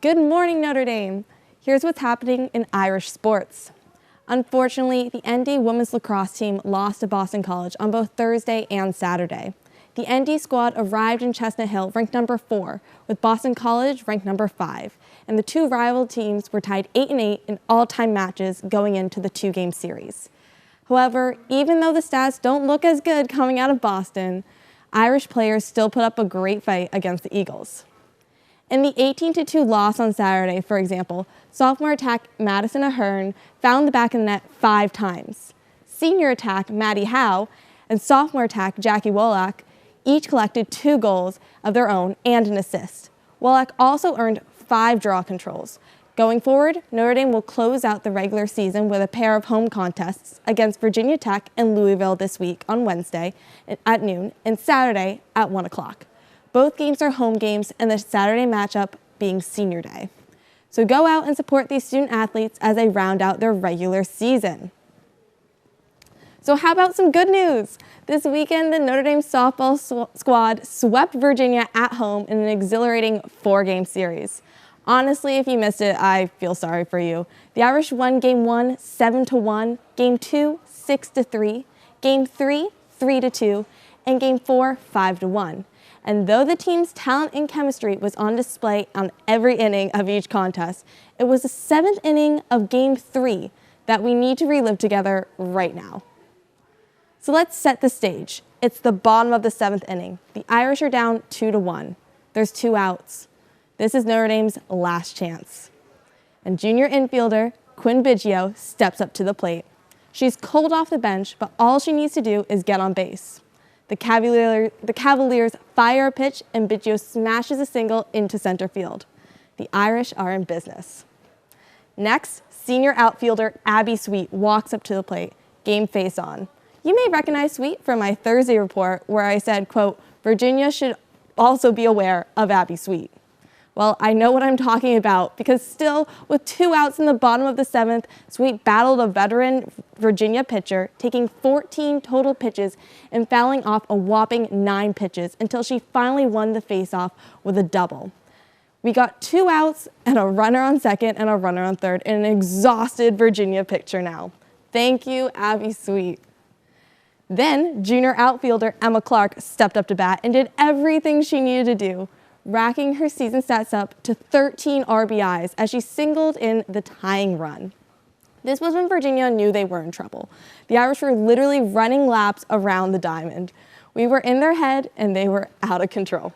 Good morning, Notre Dame. Here's what's happening in Irish sports. Unfortunately, the ND women's lacrosse team lost to Boston College on both Thursday and Saturday. The ND squad arrived in Chestnut Hill ranked number 4, with Boston College ranked number 5, and the two rival teams were tied 8-8 in all-time matches going into the two-game series. However, even though the stats don't look as good coming out of Boston, Irish players still put up a great fight against the Eagles. In the 18-2 loss on Saturday, for example, sophomore attack Madison Ahern found the back of the net 5 times. Senior attack Maddie Howe and sophomore attack Jackie Wallach each collected 2 goals of their own and an assist. Wallach also earned 5 draw controls. Going forward, Notre Dame will close out the regular season with a pair of home contests against Virginia Tech and Louisville this week on Wednesday at noon and Saturday at 1 o'clock. Both games are home games, and the Saturday matchup being senior day. So go out and support these student athletes as they round out their regular season. So how about some good news? This weekend, the Notre Dame softball squad swept Virginia at home in an exhilarating 4-game series. Honestly, if you missed it, I feel sorry for you. The Irish won Game 1, 7-1, Game 2, 6-3, Game 3, 3-2, and Game 4, 5-1. And though the team's talent and chemistry was on display on every inning of each contest, it was the 7th inning of Game 3 that we need to relive together right now. So let's set the stage. It's the bottom of the 7th inning. The Irish are down 2-1. There's 2 outs. This is Notre Dame's last chance. And junior infielder Quinn Biggio steps up to the plate. She's cold off the bench, but all she needs to do is get on base. The Cavaliers fire a pitch, and Biggio smashes a single into center field. The Irish are in business. Next, senior outfielder Abby Sweet walks up to the plate. Game face on. You may recognize Sweet from my Thursday report where I said, quote, Virginia should also be aware of Abby Sweet. Well, I know what I'm talking about because still, with 2 outs in the bottom of the 7th, Sweet battled a veteran Virginia pitcher, taking 14 total pitches and fouling off a whopping 9 pitches until she finally won the faceoff with a double. We got 2 outs and a runner on second and a runner on third in an exhausted Virginia pitcher now. Thank you, Abby Sweet. Then, junior outfielder Emma Clark stepped up to bat and did everything she needed to do, racking her season stats up to 13 RBIs as she singled in the tying run. This was when Virginia knew they were in trouble. The Irish were literally running laps around the diamond. We were in their head and they were out of control.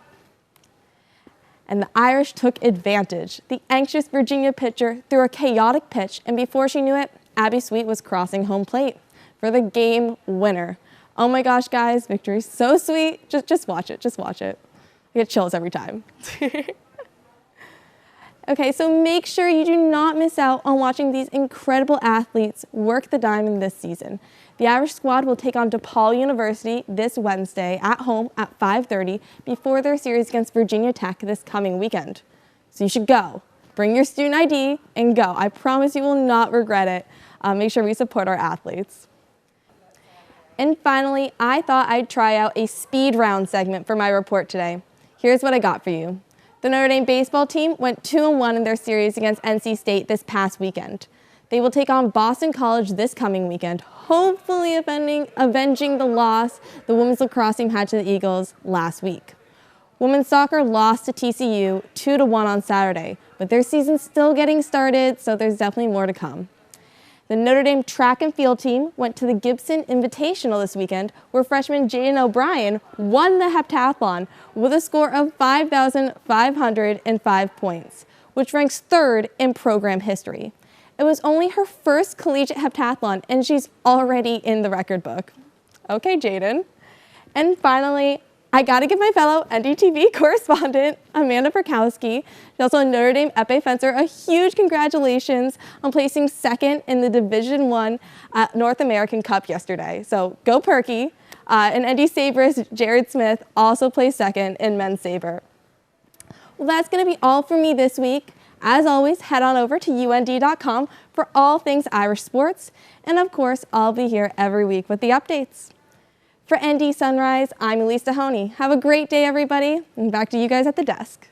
And the Irish took advantage. The anxious Virginia pitcher threw a chaotic pitch, and before she knew it, Abby Sweet was crossing home plate for the game winner. Oh my gosh, guys, victory's so sweet. Just watch it, just watch it. I get chills every time. Okay, so make sure you do not miss out on watching these incredible athletes work the diamond this season. The Irish squad will take on DePaul University this Wednesday at home at 5:30 before their series against Virginia Tech this coming weekend. So you should go. Bring your student ID and go. I promise you will not regret it. Make sure we support our athletes. And finally, I thought I'd try out a speed round segment for my report today. Here's what I got for you. The Notre Dame baseball team went 2-1 in their series against NC State this past weekend. They will take on Boston College this coming weekend, hopefully avenging the loss the women's lacrosse team had to the Eagles last week. Women's soccer lost to TCU 2-1 on Saturday, but their season's still getting started, so there's definitely more to come. The Notre Dame track and field team went to the Gibson Invitational this weekend, where freshman Jaden O'Brien won the heptathlon with a score of 5,505 points, which ranks 3rd in program history. It was only her first collegiate heptathlon, and she's already in the record book. Okay, Jaden. And finally, I gotta give my fellow NDTV correspondent, Amanda Perkowski, she's also a Notre Dame épée fencer, a huge congratulations on placing 2nd in the Division I North American Cup yesterday. So go Perky. And ND saberist Jared Smith also placed 2nd in men's saber. Well, that's gonna be all for me this week. As always, head on over to UND.com for all things Irish sports. And of course, I'll be here every week with the updates. For ND Sunrise, I'm Elise Dahoney. Have a great day, everybody, and back to you guys at the desk.